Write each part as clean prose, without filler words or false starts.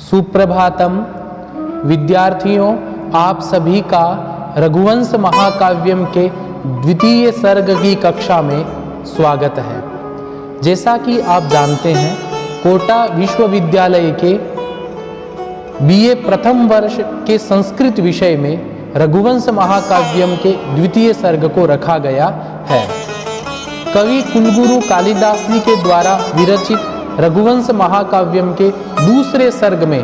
सुप्रभातम विद्यार्थियों, आप सभी का रघुवंश महाकाव्यम के द्वितीय सर्ग की कक्षा में स्वागत है। जैसा कि आप जानते हैं, कोटा विश्वविद्यालय के बीए प्रथम वर्ष के संस्कृत विषय में रघुवंश महाकाव्यम के द्वितीय सर्ग को रखा गया है। कवि कुलगुरु कालिदास जी के द्वारा विरचित रघुवंश महाकाव्यम के दूसरे सर्ग में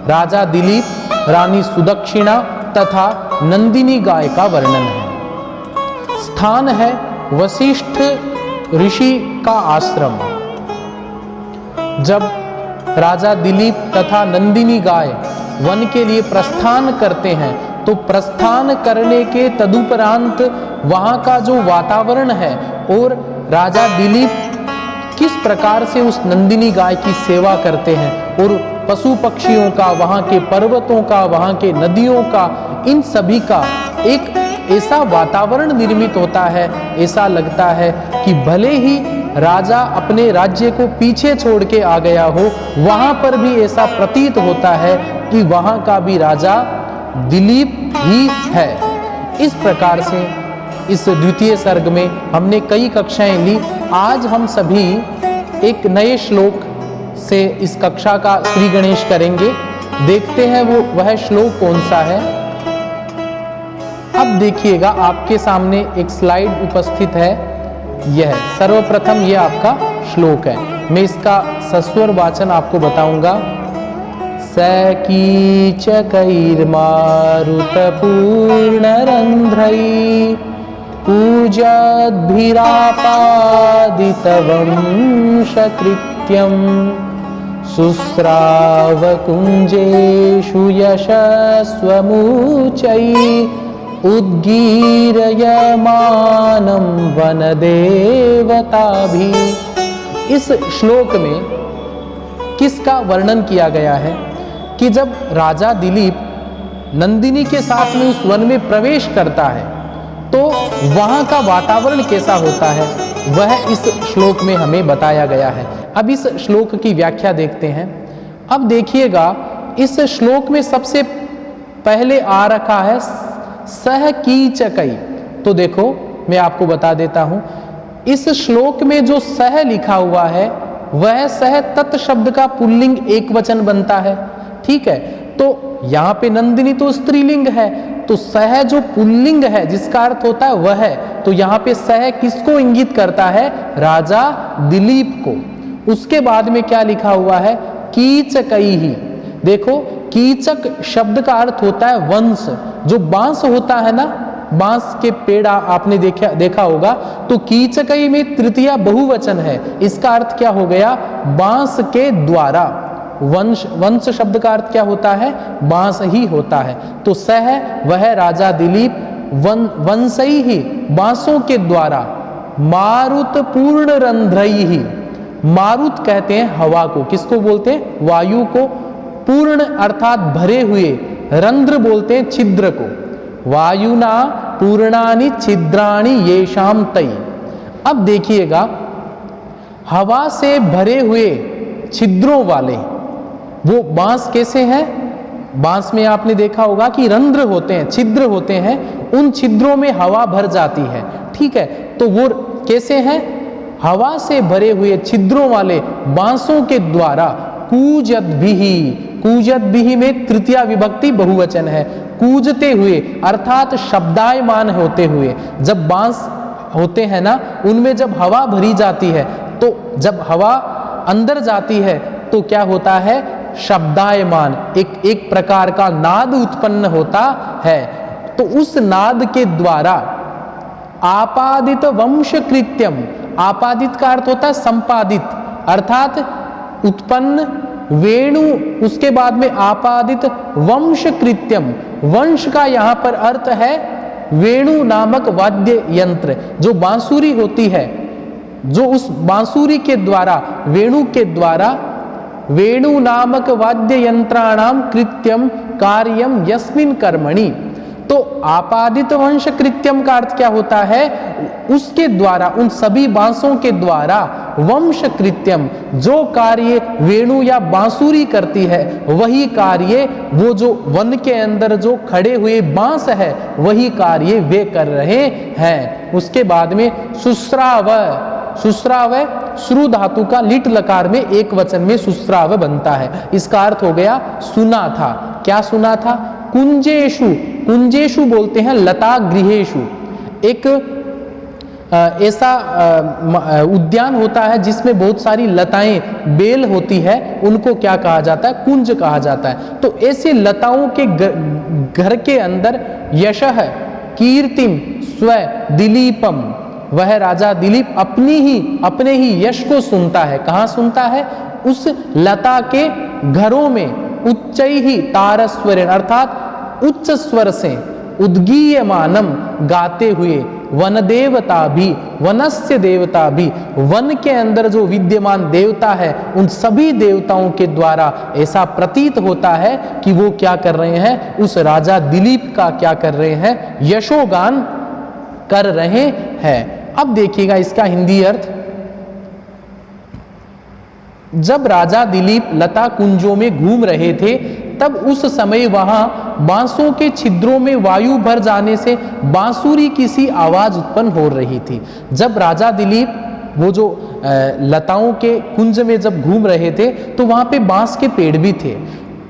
राजा दिलीप, रानी सुदक्षिणा तथा नंदिनी गाय का वर्णन है। स्थान है वशिष्ठ ऋषि का आश्रम। जब राजा दिलीप तथा नंदिनी गाय वन के लिए प्रस्थान करते हैं तो प्रस्थान करने के तदुपरांत वहां का जो वातावरण है और राजा दिलीप किस प्रकार से उस नंदिनी गाय की सेवा करते हैं और पशु पक्षियों का, वहां के पर्वतों का, वहां के नदियों का, इन सभी का एक ऐसा वातावरण निर्मित होता है, ऐसा लगता है कि भले ही राजा अपने राज्य को पीछे छोड़ के आ गया हो, वहां पर भी ऐसा प्रतीत होता है कि वहां का भी राजा दिलीप ही है। इस प्रकार से इस द्वितीय सर्ग में हमने कई कक्षाएं ली। आज हम सभी एक नए श्लोक से इस कक्षा का श्री गणेश करेंगे। देखते हैं वह श्लोक कौन सा है। अब देखिएगा, आपके सामने एक स्लाइड उपस्थित है। यह सर्वप्रथम यह आपका श्लोक है। मैं इसका सस्वर वाचन आपको बताऊंगा। सकीचकैर्मारुतपूर्णरन्ध्रै पूजाद्भिरापादितवंशकृत्यं शुश्रावकुञ्जेषु यशस्वमूचैः उद्गीरयमानं वनदेवताभिः। इस श्लोक में किसका वर्णन किया गया है कि जब राजा दिलीप नंदिनी के साथ में उस वन में प्रवेश करता है तो वहां का वातावरण कैसा होता है, वह इस श्लोक में हमें बताया गया है। अब इस श्लोक की व्याख्या देखते हैं। अब देखिएगा, इस श्लोक में सबसे पहले आ रखा है सह कीचकै। तो देखो, मैं आपको बता देता हूं, इस श्लोक में जो सह लिखा हुआ है वह सह तत् शब्द का पुल्लिंग एक वचन बनता है। ठीक है, तो यहां पे नंदिनी तो स्त्रीलिंग है, तो सह जो पुल्लिंग है जिसका अर्थ होता है वह है, तो यहां पे सह किसको इंगित करता है? राजा दिलीप को। उसके बाद में क्या लिखा हुआ है? कीचकैहि। देखो, कीचक शब्द का अर्थ होता है वंश। जो बांस होता है ना, बांस के पेड़ आपने देखा होगा, तो कीचकै में तृतीया बहुवचन है। इसका अर्थ क्या हो गया? बांस के द्वारा। वंश शब्द का अर्थ क्या होता है? बांस ही होता है। तो सह वह राजा दिलीप वंशई ही, बांसों के द्वारा, मारुत पूर्ण रंध्रैहि। मारुत कहते हैं हवा को। किसको बोलते हैं? वायु को। पूर्ण अर्थात भरे हुए, रंध्र बोलते हैं छिद्र को। वायुना पूर्णानि छिद्राणि येषाम तै। अब देखिएगा, हवा से भरे हुए छिद्रों वाले वो बांस कैसे हैं? बांस में आपने देखा होगा कि रंध्र होते हैं, छिद्र होते हैं, उन छिद्रों में हवा भर जाती है। ठीक है, तो वो कैसे हैं? हवा से भरे हुए छिद्रों वाले बांसों के द्वारा कूजद्भिहि। कूजद्भिहि में तृतीया विभक्ति बहुवचन है। कूजते हुए अर्थात शब्दायमान होते हुए। जब बांस होते हैं ना, उनमें जब हवा भरी जाती है, तो जब हवा अंदर जाती है तो क्या होता है? शब्दायमान, एक प्रकार का नाद उत्पन्न होता है। तो उस नाद के द्वारा आपादित वंशकृत्यम। आपादित का अर्थ होता है संपादित, अर्थात उत्पन्न वेणु, उसके बाद में आपादित वंशकृत्यम। वंश का यहां पर अर्थ है वेणु नामक वाद्य यंत्र। जो बांसुरी होती है, जो उस बांसुरी के द्वारा, वेणु के द्वारा, वेणु नामक वाद्य यंत्राणाम कृत्यम कार्यम यस्मिन कर्मणि। तो तो आपादित वंश कृत्यम का अर्थ क्या होता है? उसके द्वारा, उन सभी बांसों के द्वारा वंश कृत्यम, जो कार्य वेणु या बांसुरी करती है वही कार्य वो जो वन के अंदर जो खड़े हुए बांस है वही कार्य वे कर रहे हैं। उसके बाद में सुस्राव, सुस्राव श्रु धातु का लिट लकार में एक वचन में सुस्राव बनता है। इसका अर्थ हो गया सुना था। क्या सुना था? कुंजेशु, कुंजेशु बोलते हैं लता गृहेशु। एक ऐसा उद्यान होता है जिसमें बहुत सारी लताएं, बेल होती है, उनको क्या कहा जाता है? कुंज कहा जाता है। तो ऐसे लताओं के घर के अंदर यशः कीर्तिम स्व दिलीपम, वह राजा दिलीप अपने ही यश को सुनता है। कहाँ सुनता है? उस लता के घरों में उच्चैहि तारस्वरेण, अर्थात उच्च स्वर से उद्गीयमानम, गाते हुए, वन देवता भी, वनस्य देवता भी, वन के अंदर जो विद्यमान देवता है उन सभी देवताओं के द्वारा ऐसा प्रतीत होता है कि वो क्या कर रहे हैं? उस राजा दिलीप का क्या कर रहे हैं? यशोगान कर रहे हैं। अब देखिएगा इसका हिंदी अर्थ। जब राजा दिलीप लता कुंजों में घूम रहे थे तब उस समय वहां बांसों के छिद्रों में वायु भर जाने से बांसुरी की सी आवाज उत्पन्न हो रही थी। जब राजा दिलीप वो जो लताओं के कुंज में जब घूम रहे थे तो वहां पे बांस के पेड़ भी थे।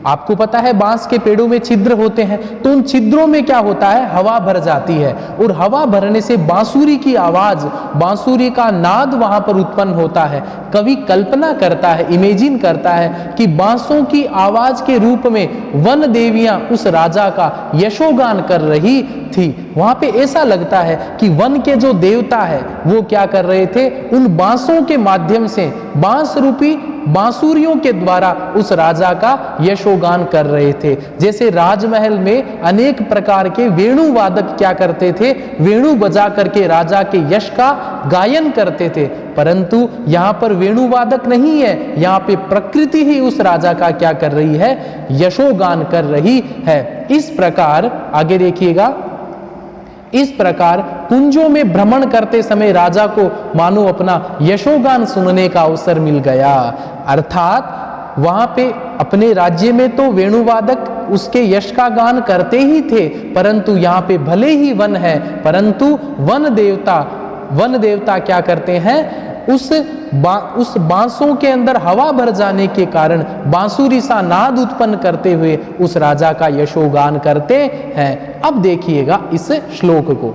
आपको पता है बांस के पेड़ों में छिद्र होते हैं, तो उन छिद्रों में क्या होता है? हवा भर जाती है और हवा भरने से बांसुरी की आवाज, बांसुरी का नाद वहां पर उत्पन्न होता है। कवि कल्पना करता है, इमेजिन करता है कि बांसों की आवाज के रूप में वन देवियां उस राजा का यशोगान कर रही थी। वहां पे ऐसा लगता है कि वन के जो देवता है वो क्या कर रहे थे? उन बांसों के माध्यम से, बांस रूपी बांसुरियों के द्वारा उस राजा का यशोगान कर रहे थे। जैसे राजमहल में अनेक प्रकार के वेणु वादक क्या करते थे? वेणु बजा करके राजा के यश का गायन करते थे, परंतु यहाँ पर वेणु वादक नहीं है, यहाँ पे प्रकृति ही उस राजा का क्या कर रही है? यशोगान कर रही है। इस प्रकार आगे देखिएगा, इस प्रकार कुंजों में भ्रमण करते समय राजा को मानो अपना यशोगान सुनने का अवसर मिल गया। अर्थात वहां पे अपने राज्य में तो वेणुवादक उसके यश का गान करते ही थे, परंतु यहाँ पे भले ही वन है, परंतु वन देवता क्या करते हैं? उस बांसों के अंदर हवा भर जाने के कारण बांसुरी सा नाद उत्पन्न करते हुए उस राजा का यशोगान करते हैं। अब देखिएगा इस श्लोक को।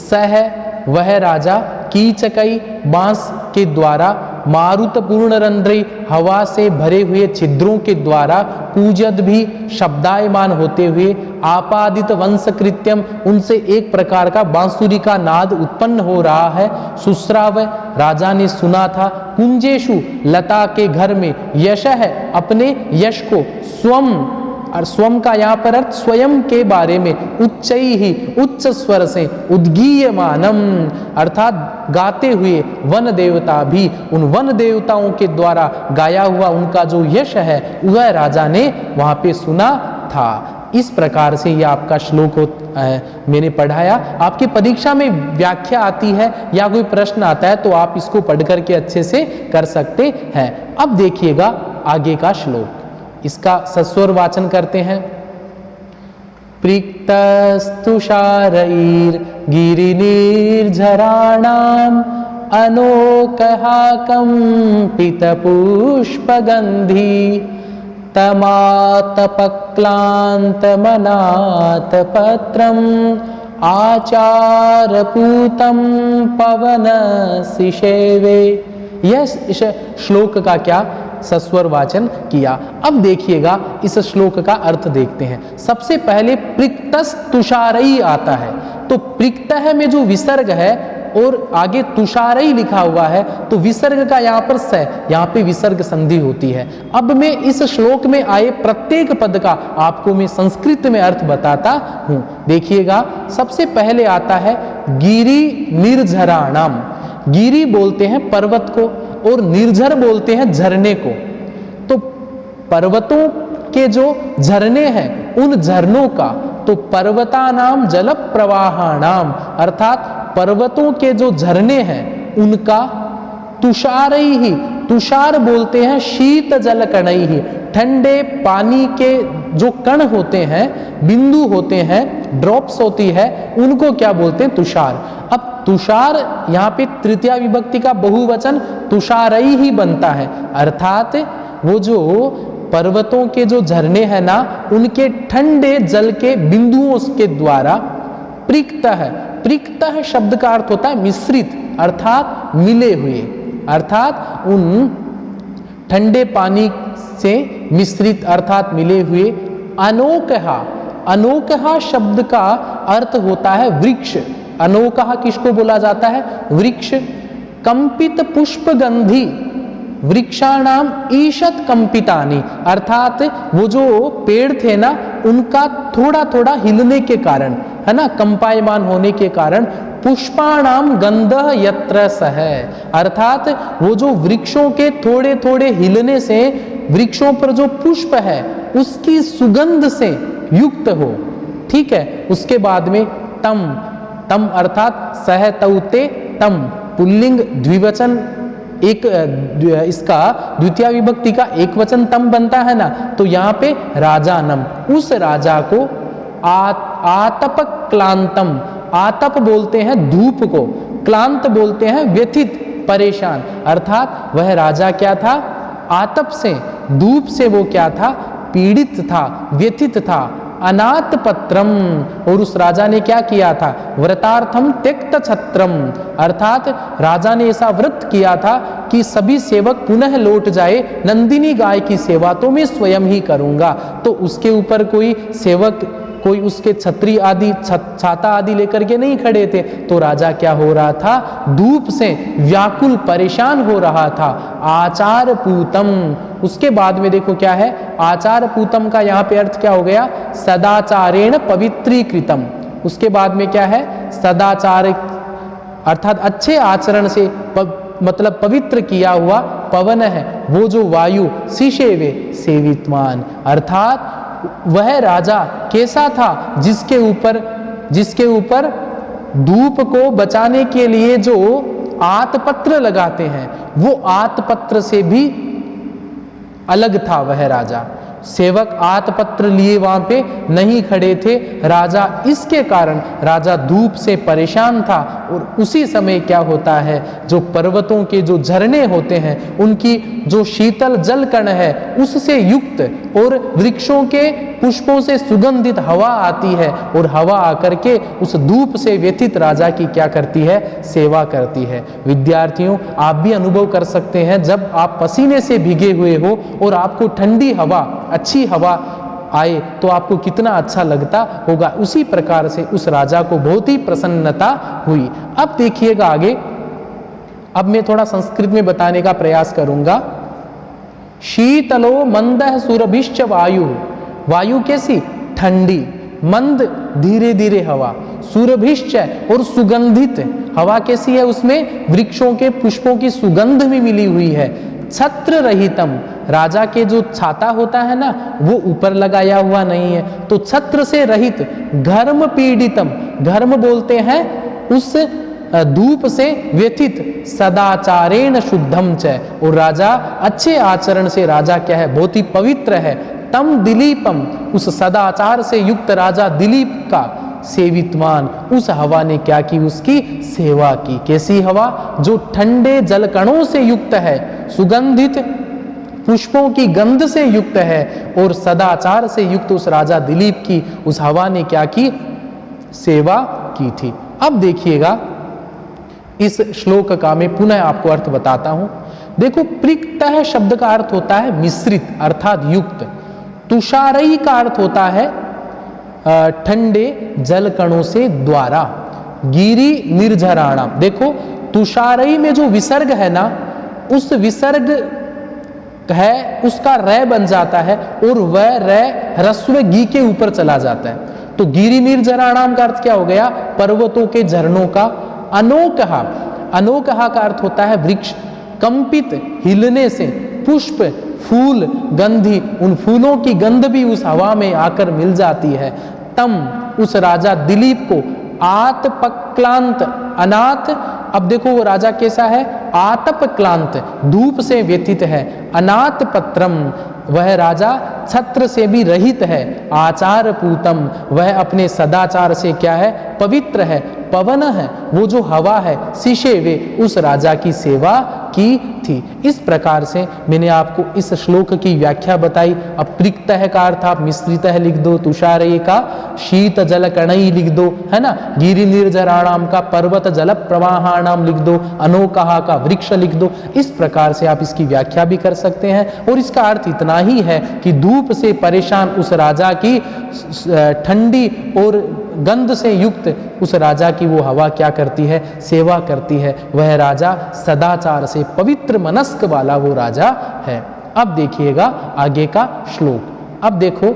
सह, वह राजा, कीचकई, बांस के द्वारा, मारुत पूर्ण रंध्री, हवा से भरे हुए छिद्रों के द्वारा, पूजद भी, शब्दायमान होते हुए, आपादित वंश कृत्यम, उनसे एक प्रकार का बांसुरी का नाद उत्पन्न हो रहा है। सुस्राव, राजा ने सुना था। कुंजेशु, लता के घर में, यश है, अपने यश को, स्वम, और स्वम का यहाँ पर अर्थ स्वयं के बारे में, उच्चैहि, उच्च स्वर से, उद्गीयमानम, अर्थात गाते हुए, वन देवता भी, उन वन देवताओं के द्वारा गाया हुआ उनका जो यश है वह राजा ने वहां पे सुना था। इस प्रकार से ये आपका श्लोक मैंने पढ़ाया। आपकी परीक्षा में व्याख्या आती है या कोई प्रश्न आता है तो आप इसको पढ़ करके अच्छे से कर सकते हैं। अब देखिएगा आगे का श्लोक, इसका सस्वर वाचन करते हैं। प्रीक्तस्तुषारैर् गिरिनिर्झराणाम् अनोकहाकम्पितपुष्पगन्धी तमातपक्लान्तमनाथपत्रम् आचारपूतं पवनशिशेवे। यह श्लोक का क्या सस्वर वाचन किया। अब देखिएगा इस श्लोक का अर्थ देखते हैं। सबसे पहले प्रिक्तस तुषारई आता है, तो प्रिक्तः में जो विसर्ग है और आगे तुषारई लिखा हुआ है तो विसर्ग का यहाँ पर स, यहाँ पे विसर्ग संधि होती है। अब मैं इस श्लोक में आए प्रत्येक पद का आपको मैं संस्कृत में अर्थ बताता हूं। देखिएगा सबसे पहले आता है गिरि निर्झराणाम। गिरि बोलते हैं पर्वत को और निर्झर बोलते हैं झरने को। तो पर्वतों के जो झरने हैं उन झरनों का तो पर्वतानाम जल प्रवाहाणाम, अर्थात पर्वतों के जो झरने हैं उनका तुषारई ही, तुषार बोलते हैं शीत जल कणई ही, ठंडे पानी के जो कण होते हैं, बिंदु होते हैं, ड्रॉप्स होती है, उनको क्या बोलते हैं? तुषार। अब तुषार यहाँ पे तृतीया विभक्ति का बहुवचन तुषारई ही बनता है, अर्थात वो जो पर्वतों के जो झरने हैं ना, उनके ठंडे जल के बिंदुओं के द्वारा पृक्तः, पृक्तः शब्द का अर्थ होता है मिश्रित, अर्थात मिले हुए, अर्थात उन ठंडे पानी से मिश्रित अर्थात मिले हुए। अनोकहा, अनोकहा शब्द का अर्थ होता है वृक्ष। अनोकहा किसको बोला जाता है? वृक्ष। कंपित पुष्पगंधी वृक्षाणाम ईशत कंपितानि, अर्थात वो जो पेड़ थे ना, उनका थोड़ा थोड़ा हिलने के कारण, है ना, कंपायमान होने के कारण, पुष्पाणाम गंधः यत्र सह, अर्थात वो जो वृक्षों के थोड़े थोड़े हिलने से वृक्षों पर जो पुष्प है उसकी सुगंध से युक्त हो। ठीक है। उसके बाद में तम, तम अर्थात सह तौते तम, पुल्लिंग द्विवचन, एक इसका द्वितीय विभक्ति का एक वचन तम बनता है ना, तो यहाँ पे राजानम, उस राजा को आतप क्लांतम, आतप बोलते हैं धूप को, क्लांत बोलते हैं व्यथित, परेशान, अर्थात वह राजा क्या था? आतप से, धूप से वो क्या था? पीड़ित था, व्यथित था। अनाथ पत्रम, और उस राजा ने क्या किया था? व्रतार्थम त्यक्त छत्रम, अर्थात राजा ने ऐसा व्रत किया था कि सभी सेवक पुनः लौट जाए, नंदिनी गाय की सेवा तो मैं स्वयं ही करूंगा। तो उसके ऊपर कोई सेवक, कोई उसके छतरी आदि, छाता आदि लेकर के नहीं खड़े थे, तो राजा क्या हो रहा था? धूप से व्याकुल, परेशान हो रहा था। आचार पूतम, उसके बाद में देखो क्या है? आचार पूतम का यहाँ पे अर्थ क्या हो गया? सदाचारेण पवित्रीकृतम। उसके बाद में क्या है? सदाचार अर्थात अच्छे आचरण से मतलब पवित्र किया हुआ पवन है, वो जो वायु, सिशेवे सेवित्वान, अर्थात वह राजा कैसा था? जिसके ऊपर धूप को बचाने के लिए जो आतपत्र लगाते हैं, वो आतपत्र से भी अलग था वह राजा। सेवक आतपत्र लिए वहां पे नहीं खड़े थे, राजा इसके कारण राजा धूप से परेशान था। और उसी समय क्या होता है? जो पर्वतों के जो झरने होते हैं, उनकी जो शीतल जल कण है उससे युक्त, और वृक्षों के पुष्पों से सुगंधित हवा आती है, और हवा आकर के उस धूप से व्यथित राजा की क्या करती है? सेवा करती है। विद्यार्थियों, आप भी अनुभव कर सकते हैं, जब आप पसीने से भीगे हुए हो और आपको ठंडी हवा, अच्छी हवा आए तो आपको कितना अच्छा लगता होगा। उसी प्रकार से उस राजा को बहुत ही प्रसन्नता हुई। अब देखिएगा आगे, अब मैं थोड़ा संस्कृत में बताने का प्रयास करूंगा। शीतलो मंदः सुरभिश्च वायु, वायु कैसी? ठंडी, मंद धीरे धीरे हवा, सुरभिश्च और सुगंधित हवा कैसी है? उसमें वृक्षों के पुष्पों की सुगंध भी मिली हुई है। छत्र रहितम, राजा के जो छाता होता है ना, वो ऊपर लगाया हुआ नहीं है, तो छत्र से रहित। घर्म पीड़ितम, घर्म बोलते हैं उस धूप से व्यथित। सदाचारेण शुद्धम च, और राजा अच्छे आचरण से राजा क्या है? बहुत ही पवित्र है। तम दिलीपम, उस सदाचार से युक्त राजा दिलीप का सेवित्वान, उस हवा ने क्या की? उसकी सेवा की। कैसी हवा? जो ठंडे जलकणों से युक्त है, सुगंधित पुष्पों की गंध से युक्त है, और सदाचार से युक्त उस राजा दिलीप की उस हवा ने क्या की? सेवा की थी। अब देखिएगा इस श्लोक का मैं पुनः आपको अर्थ बताता हूं। देखो, पृक्तः शब्द का अर्थ होता है मिश्रित, अर्थात युक्त। तुषारई का अर्थ होता है ठंडे जल कणों से द्वारा। गिरी निर्झराणा, देखो तुषारई में जो विसर्ग है ना, उस विसर्ग है उसका रै बन जाता है, और वह रै ह्रस्व गी के ऊपर चला जाता है। तो गिरी निर्झराणाम का अर्थ क्या हो गया? पर्वतों के झरनों का। अनोकहा, अनोकहा का अर्थ होता है वृक्ष, कंपित हिलने से। पुष्प, फूल, गंधी, उन फूलों की गंध भी उस हवा में आकर मिल जाती है। तम उस राजा दिलीप को आतपक्लांत अनाथ, अब देखो वो राजा कैसा है, आतपक्लांत धूप से व्यतीत है, अनाथ पत्रम वह राजा छत्र से भी रहित है, आचार पूतम वह अपने सदाचार से क्या है, पवित्र है, पवन है वो जो हवा है, शीशे वे उस राजा की सेवा की थी। इस प्रकार से मैंने आपको इस श्लोक की व्याख्या बताई। अब प्रिक्तः का अर्थ आप मिश्रितः लिख दो, तुषारये का शीत जल कणई लिख दो, है ना, गिरि निर्झराणाम का पर्वत जल प्रवाहाणाम लिख दो, अनोकहा का वृक्ष लिख दो। इस प्रकार से आप इसकी व्याख्या भी कर सकते हैं। और इसका अर्थ इतना ही है कि धूप से परेशान उस राजा की ठंडी और गंध से युक्त उस राजा की वो हवा क्या करती है, सेवा करती है। वह राजा सदाचार से पवित्र मनस्क वाला वो राजा है। अब देखिएगा आगे का श्लोक। अब देखो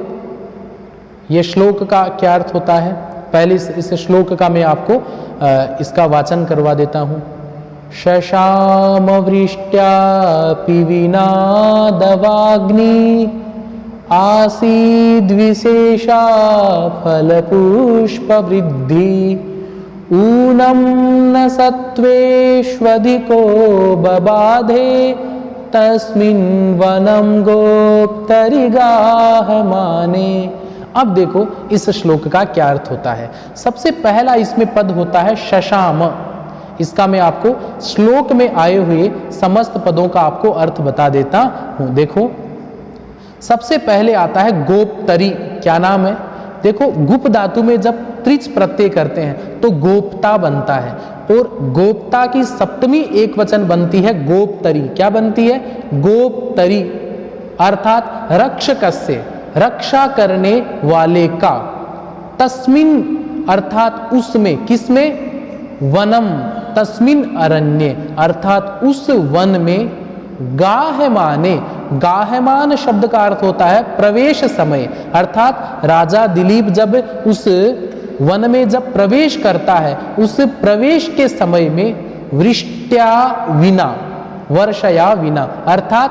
ये श्लोक का क्या अर्थ होता है। पहले इस श्लोक का मैं आपको इसका वाचन करवा देता हूं। शशाम वृष्ट्या पिविना दवाग्नि आसीद्विशेषा फलपुष्प वृद्धि ऊनम न सत्वेष्वधिको बबाधे तस्मिन् वनम गोप्तरिगाहमाने। अब देखो इस श्लोक का क्या अर्थ होता है। सबसे पहला इसमें पद होता है शशाम। इसका मैं आपको श्लोक में आए हुए समस्त पदों का आपको अर्थ बता देता हूं। देखो सबसे पहले आता है गोप्तरी। क्या नाम है, देखो गुप धातु में जब त्रिच प्रत्यय करते हैं तो गोप्ता बनता है, और गोप्ता की सप्तमी एक वचन बनती है गोप्तरी। क्या बनती है, गोप्तरी, अर्थात रक्षकस्य रक्षा करने वाले का, तस्मिन अर्थात उसमें, किसमें, वनम तस्मिन अरण्य अर्थात उस वन में, गाहमाने, गाहमान शब्द का अर्थ होता है प्रवेश समय, अर्थात राजा दिलीप जब उस वन में जब प्रवेश करता है उस प्रवेश के समय में वृष्ट्या विना, वर्षया विना, अर्थात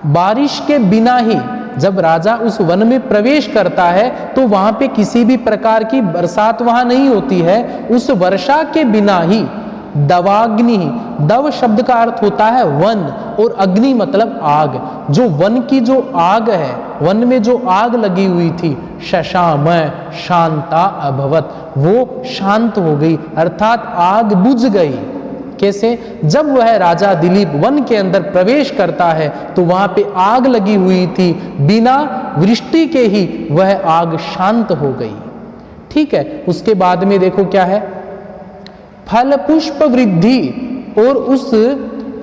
बारिश के बिना ही जब राजा उस वन में प्रवेश करता है तो वहां पे किसी भी प्रकार की बरसात वहां नहीं होती है। उस वर्षा के बिना ही दवाग्नि, दव शब्द का अर्थ होता है वन, और अग्नि मतलब आग। जो वन की जो आग है, वन में जो आग लगी हुई थी, शशाम शांता अभवत, वो शांत हो गई, अर्थात आग बुझ गई। कैसे, जब वह राजा दिलीप वन के अंदर प्रवेश करता है तो वहां पे आग लगी हुई थी, बिना वृष्टि के ही वह आग शांत हो गई। ठीक है, उसके बाद में देखो क्या है, फल पुष्प वृद्धि, और उस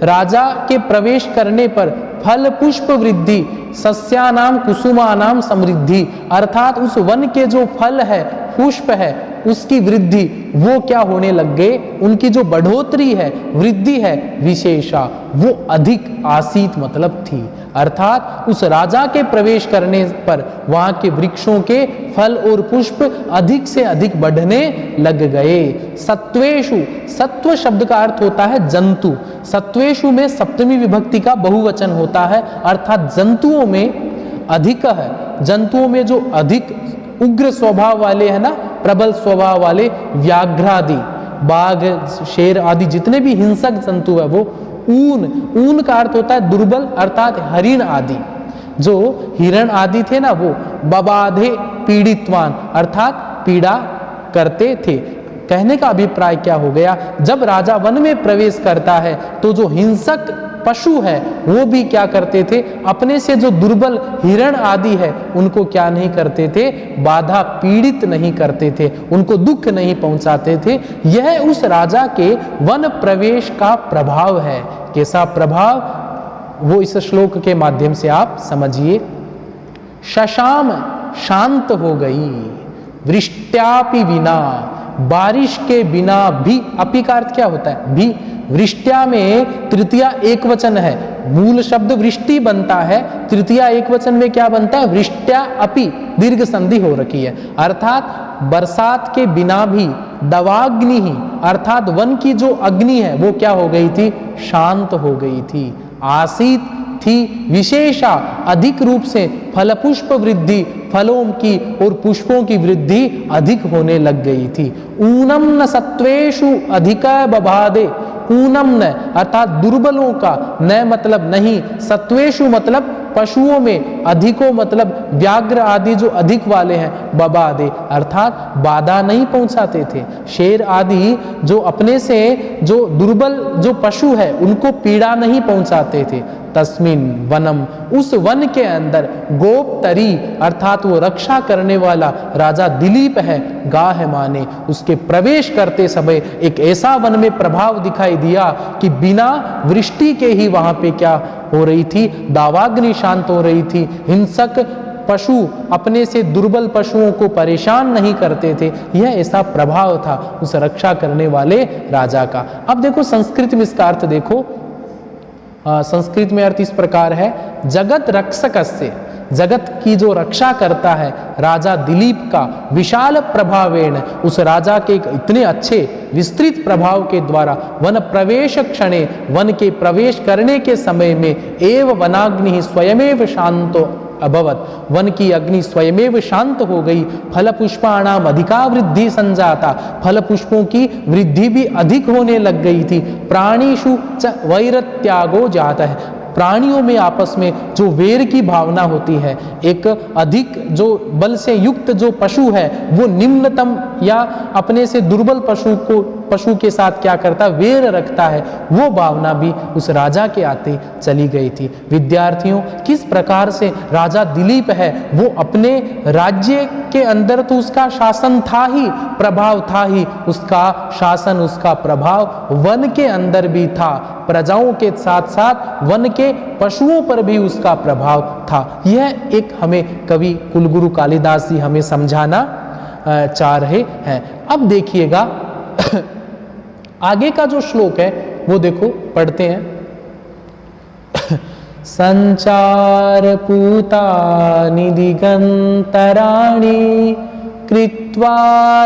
राजा के प्रवेश करने पर फल पुष्प वृद्धि, सस्यानाम कुसुमानाम समृद्धि, अर्थात उस वन के जो फल है, पुष्प है, उसकी वृद्धि वो क्या होने लग गए, उनकी जो बढ़ोतरी है, वृद्धि है, विशेषा वो अधिक आसीत मतलब थी, अर्थात उस राजा के प्रवेश करने पर वहां के वृक्षों के फल और पुष्प अधिक से अधिक बढ़ने लग गए। सत्वेषु, सत्व शब्द का अर्थ होता है जंतु, सत्वेषु में सप्तमी विभक्ति का बहुवचन होता है, अर्थात जंतुओं में अधिक है। जंतुओं में जो अधिक उग्र स्वभाव वाले है ना, प्रबल स्वभाव वाले, व्याघ्रादि, बाघ, शेर आदि जितने भी हिंसक जंतु है वो ऊन, ऊन का अर्थ होता है दुर्बल, अर्थात हरिण आदि, जो हिरण आदि थे ना वो बबाधे पीड़ितवान, अर्थात पीड़ा करते थे। कहने का अभिप्राय क्या हो गया, जब राजा वन में प्रवेश करता है तो जो हिंसक पशु है वो भी क्या करते थे, अपने से जो दुर्बल हिरण आदि है उनको क्या नहीं करते थे, बाधा पीड़ित नहीं करते थे, उनको दुख नहीं पहुंचाते थे। यह उस राजा के वन प्रवेश का प्रभाव है। कैसा प्रभाव, वो इस श्लोक के माध्यम से आप समझिए। शशाम शांत हो गई, वृष्ट्यापि विना, बारिश के बिना भी, अपि का अर्थ क्या होता है, भी। वृष्ट्या में तृतीया एक वचन है, मूल शब्द वृष्टि बनता है, तृतीया एक वचन में क्या बनता है, वृष्ट्या अपि, दीर्घ संधि हो रखी है, अर्थात बरसात के बिना भी, दवाग्नि ही, अर्थात वन की जो अग्नि है वो क्या हो गई थी, शांत हो गई थी, आसीत थी विशेषा, अधिक रूप से फल पुष्प वृद्धि, फलों की और पुष्पों की वृद्धि अधिक होने लग गई थी। ऊनम न सत्वेषु अधिक बबादे, ऊनम न अर्थात दुर्बलों का, न मतलब नहीं, सत्वेषु मतलब पशुओं में, अधिको मतलब व्याघ्र आदि जो अधिक वाले हैं, बबादे अर्थात बाधा नहीं पहुंचाते थे। शेर आदि जो अपने से जो दुर्बल जो पशु है उनको पीड़ा नहीं पहुंचाते थे। तस्मिन वनम, उस वन के अंदर, गोपतरी अर्थात वो रक्षा करने वाला राजा दिलीप है, गाह माने, उसके प्रवेश करते समय एक ऐसा वन में प्रभाव दिखाई दिया कि बिना वृष्टि के ही वहां पे क्या हो रही थी, दावाग्नि शांत हो रही थी। हिंसक पशु अपने से दुर्बल पशुओं को परेशान नहीं करते थे। यह ऐसा प्रभाव था उस रक्षा करने वाले राजा का। अब देखो संस्कृत में इसका अर्थ देखो, संस्कृत में अर्थ इस प्रकार है, जगत रक्षकस्य, जगत की जो रक्षा करता है राजा दिलीप का, विशाल प्रभावेण, उस राजा के इतने अच्छे विस्तृत प्रभाव के द्वारा, वन प्रवेश क्षणे, वन के प्रवेश करने के समय में, एव वनाग्नि स्वयमेव शांतो अभवत, वन की अग्नि स्वयमेव शांत हो गई। फल पुष्पाणाम अधिका वृद्धि संजाता, फल पुष्पों की वृद्धि भी अधिक होने लग गई थी। प्राणीषु च वैरत्यागो जाता है, प्राणियों में आपस में जो वेर की भावना होती है, एक अधिक जो बल से युक्त जो पशु है वो निम्नतम या अपने से दुर्बल पशु के साथ क्या करता, वेर रखता है, वो भावना भी उस राजा के आते चली गई थी। विद्यार्थियों, किस प्रकार से राजा दिलीप है वो अपने राज्य के अंदर तो उसका शासन था ही, प्रभाव था ही, उसका शासन उसका प्रभाव वन के अंदर भी था, प्रजाओं के साथ साथ वन के पशुओं पर भी उसका प्रभाव था। यह एक हमें कवि कुलगुरु कालिदास जी हमें समझाना चाह रहे हैं। अब देखिएगा आगे का जो श्लोक है वो देखो, पढ़ते हैं। संचार पूतानि दिगंतराणि कृत्वा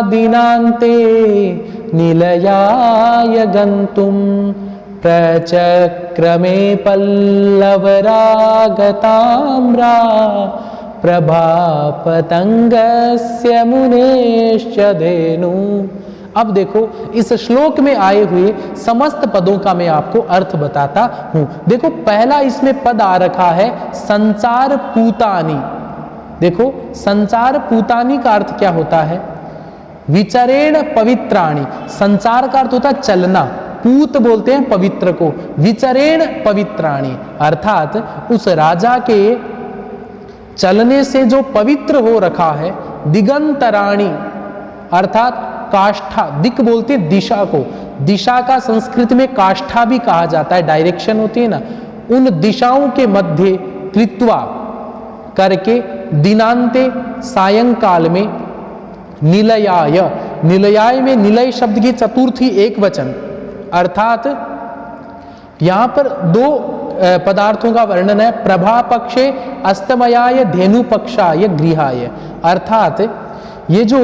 दिनांते निलयाय गंतुम प्रचक्रमे पल्लवरागताम्रा प्रभापतंगस्य मुनेश्च धेनु। अब देखो इस श्लोक में आए हुए समस्त पदों का मैं आपको अर्थ बताता हूं। देखो पहला इसमें पद आ रखा है संचार पूतानी। देखो संचार पूतानी का अर्थ क्या होता है, विचरेण पवित्राणी। संचार का अर्थ होता है चलना, पूत बोलते हैं पवित्र को, विचरेण पवित्राणी अर्थात उस राजा के चलने से जो पवित्र हो रखा है। दिगंतराणी अर्थात काष्ठा, दिक बोलते दिशा को, दिशा का संस्कृत में काष्ठा भी कहा जाता है, डायरेक्शन होती है ना, उन दिशाओं के मध्य कृत्वा करके दिनांते सायंकाल में निलयाय, निलयाय में निलय शब्द की चतुर्थी एक वचन, अर्थात यहां पर दो पदार्थों का वर्णन है। प्रभा पक्षे अस्तमयाय धेनु पक्षाय गृहाय, अर्थात ये जो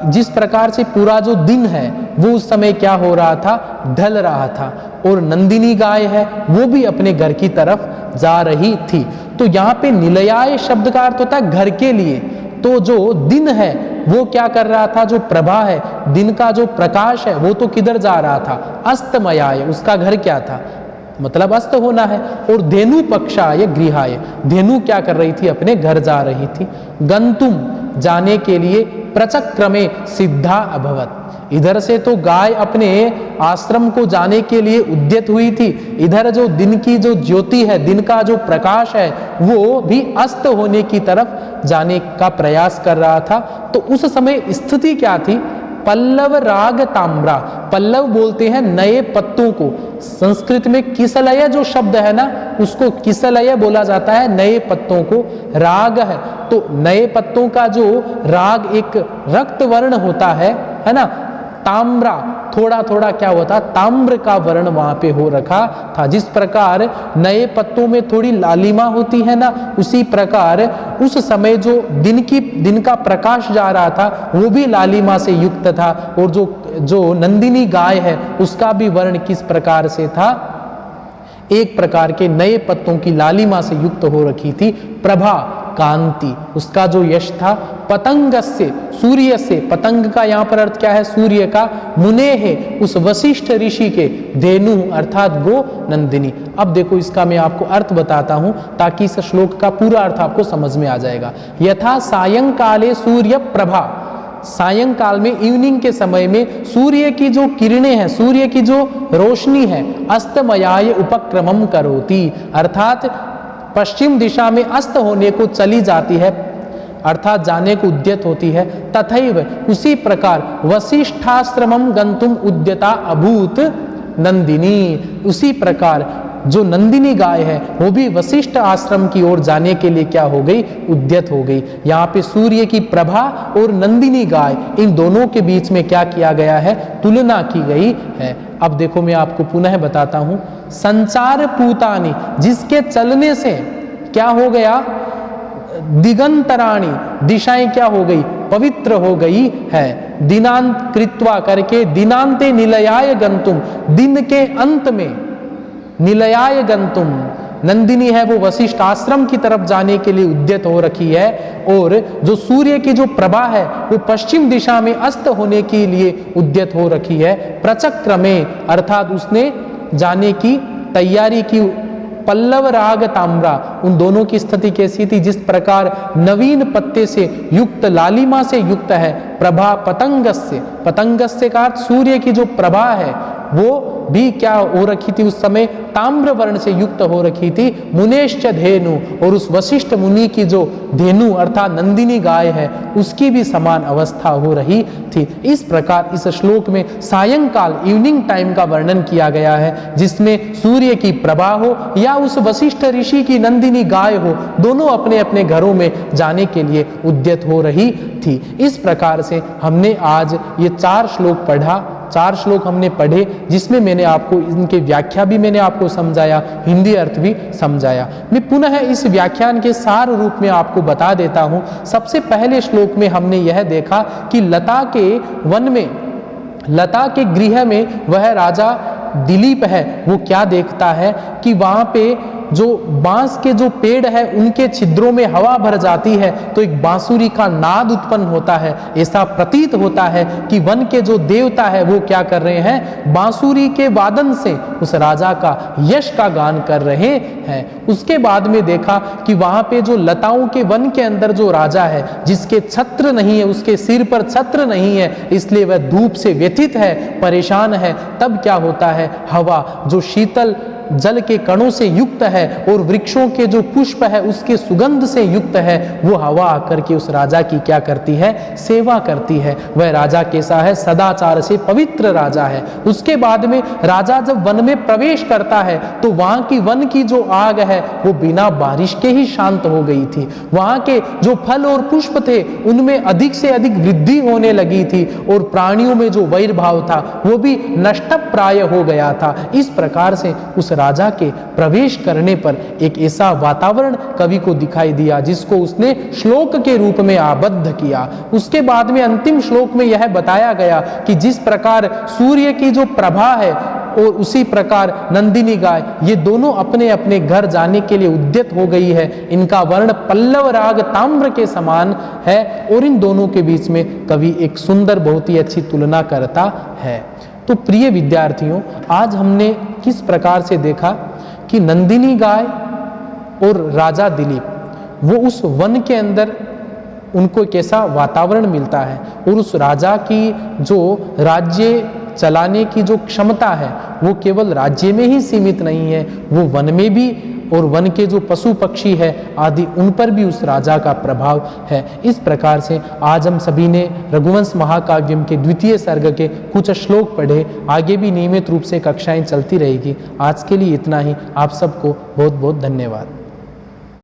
जिस प्रकार से पूरा जो दिन है वो उस समय क्या हो रहा था, ढल रहा था, और नंदिनी गाय है वो भी अपने घर की तरफ जा रही थी। तो यहाँ पे निलयाय शब्द का अर्थ होता है घर के लिए। तो जो दिन है वो क्या कर रहा था, जो प्रभा है, दिन का जो प्रकाश है वो तो किधर जा रहा था, अस्तमयाय, उसका घर क्या था, मतलब अस्त होना है। और धेनु पक्षाय गृहाय, धेनु क्या कर रही थी, अपने घर जा रही थी। गंतुम जाने के लिए, प्रचक्रमे सिद्धा अभवत, इधर से तो गाय अपने आश्रम को जाने के लिए उद्यत हुई थी, इधर जो दिन की जो ज्योति है, दिन का जो प्रकाश है वो भी अस्त होने की तरफ जाने का प्रयास कर रहा था। तो उस समय स्थिति क्या थी, पल्लव राग ताम्रा, पल्लव बोलते हैं नए पत्तों को, संस्कृत में किसलय जो शब्द है ना उसको किसलय बोला जाता है, नए पत्तों को। राग है तो नए पत्तों का जो राग एक रक्त वर्ण होता है ना, ताम्रा थोड़ा थोड़ा क्या होता, ताम्र का वर्ण वहां पे हो रखा था। जिस प्रकार नए पत्तों में थोड़ी लालिमा होती है ना, उसी प्रकार उस समय जो दिन का प्रकाश जा रहा था वो भी लालिमा से युक्त था। और जो नंदिनी गाय है उसका भी वर्ण किस प्रकार से था, एक प्रकार के नए पत्तों की लालिमा से युक्त हो रखी थी। प्रभा कांति, उसका जो यश था। पतंग से, सूर्य से, पतंग का यहाँ पर अर्थ क्या है? सूर्य का। मुने है, उस वशिष्ठ ऋषि के। धेनु अर्थात गो, नंदिनी। अब देखो इसका मैं आपको अर्थ बताता हूं ताकि इस श्लोक का पूरा अर्थ आपको समझ में आ जाएगा। यथा सायंकाले सूर्य प्रभा, सायंकाल में, इवनिंग के समय में सूर्य की जो किरणें हैं, सूर्य की जो रोशनी है, अस्तमयाय उपक्रमम करोति, अर्थात पश्चिम दिशा में अस्त होने को चली जाती है, अर्थात जाने को उद्यत होती है। तथैव, उसी प्रकार वसिष्ठाश्रमम गंतुम उद्यता अभूत नंदिनी, उसी प्रकार जो नंदिनी गाय है वो भी वशिष्ठ आश्रम की ओर जाने के लिए क्या हो गई? उद्यत हो गई। यहाँ पे सूर्य की प्रभा और नंदिनी गाय, इन दोनों के बीच में क्या किया गया है? तुलना की गई है। अब देखो मैं आपको पुनः बताता हूं। संचार पूतानी, जिसके चलने से क्या हो गया? दिगंतराणी, दिशाएं क्या हो गई? पवित्र हो गई है। दिनांत कृत्वा करके दिनांते निलयाय गंतुम, दिन के अंत में निलयाय गंतुम, नंदिनी है वो वशिष्ठ आश्रम की तरफ जाने के लिए उद्यत हो रखी है। और जो सूर्य की जो प्रभा है वो पश्चिम दिशा में अस्त होने के लिए उद्यत हो रखी है। प्रचक्रमे, अर्थात उसने जाने की तैयारी की। पल्लव राग ताम्रा, उन दोनों की स्थिति कैसी थी? जिस प्रकार नवीन पत्ते से युक्त, लालिमा से युक्त है। प्रभा पतंगस्य, पतंगस्य का अर्थ सूर्य की जो प्रभा है वो भी क्या हो रखी थी? उस समय ताम्र वर्ण से युक्त हो रखी थी। मुनेश्च धेनु, और उस वशिष्ठ मुनि की जो धेनु अर्थात नंदिनी गाय है उसकी भी समान अवस्था हो रही थी। इस प्रकार इस श्लोक में सायंकाल, इवनिंग टाइम का वर्णन किया गया है, जिसमें सूर्य की प्रभा हो या उस वशिष्ठ ऋषि की नंदिनी गाय हो, दोनों अपने अपने घरों में जाने के लिए उद्यत हो रही थी। इस प्रकार से हमने आज ये 4 श्लोक पढ़ा, 4 श्लोक हमने पढ़े, जिसमें मैंने आपको इनके व्याख्या भी मैंने आपको समझाया, हिंदी अर्थ भी समझाया। मैं पुनः इस व्याख्यान के सार रूप में आपको बता देता हूं। सबसे पहले श्लोक में हमने यह देखा कि लता के वन में, लता के गृह में वह राजा दिलीप है, वो क्या देखता है कि वहां पे जो बांस के जो पेड़ है उनके छिद्रों में हवा भर जाती है तो एक बांसुरी का नाद उत्पन्न होता है। ऐसा प्रतीत होता है कि वन के जो देवता है वो क्या कर रहे हैं? बांसुरी के वादन से उस राजा का यश का गान कर रहे हैं। उसके बाद में देखा कि वहां पे जो लताओं के वन के अंदर जो राजा है, जिसके छत्र नहीं है, उसके सिर पर छत्र नहीं है, इसलिए वह धूप से व्यथित है, परेशान है। तब क्या होता है? हवा जो शीतल जल के कणों से युक्त है और वृक्षों के जो पुष्प है उसके सुगंध से युक्त है, वो हवा आकर के उस राजा की क्या करती है? सेवा करती है। वह राजा कैसा है? सदाचार से पवित्र राजा है। उसके बाद में राजा जब वन में प्रवेश करता है तो वहां की वन की जो आग है वो बिना बारिश के ही शांत हो गई थी। वहां के जो फल और पुष्प थे उनमें अधिक से अधिक वृद्धि होने लगी थी और प्राणियों में जो वैरभाव था वो भी नष्ट प्राय हो गया था। इस प्रकार से उस राजा के प्रवेश करने पर एक ऐसा वातावरण कवि को दिखाई दिया जिसको उसने श्लोक के रूप में आबद्ध किया। उसके बाद में अंतिम श्लोक में यह बताया गया कि जिस प्रकार सूर्य की जो प्रभा है और उसी प्रकार नंदिनी गाय, ये दोनों अपने अपने घर जाने के लिए उद्यत हो गई है। इनका वर्ण पल्लव राग ताम्र के समान है और इन दोनों के बीच में कवि एक सुंदर, बहुत ही अच्छी तुलना करता है। तो प्रिय विद्यार्थियों, आज हमने किस प्रकार से देखा कि नंदिनी गाय और राजा दिलीप वो उस वन के अंदर उनको कैसा वातावरण मिलता है और उस राजा की जो राज्य चलाने की जो क्षमता है वो केवल राज्य में ही सीमित नहीं है, वो वन में भी और वन के जो पशु पक्षी है आदि उन पर भी उस राजा का प्रभाव है। इस प्रकार से आज हम सभी ने रघुवंश महाकाव्यम के 2वें सर्ग के कुछ श्लोक पढ़े। आगे भी नियमित रूप से कक्षाएं चलती रहेगी। आज के लिए इतना ही। आप सबको बहुत बहुत धन्यवाद।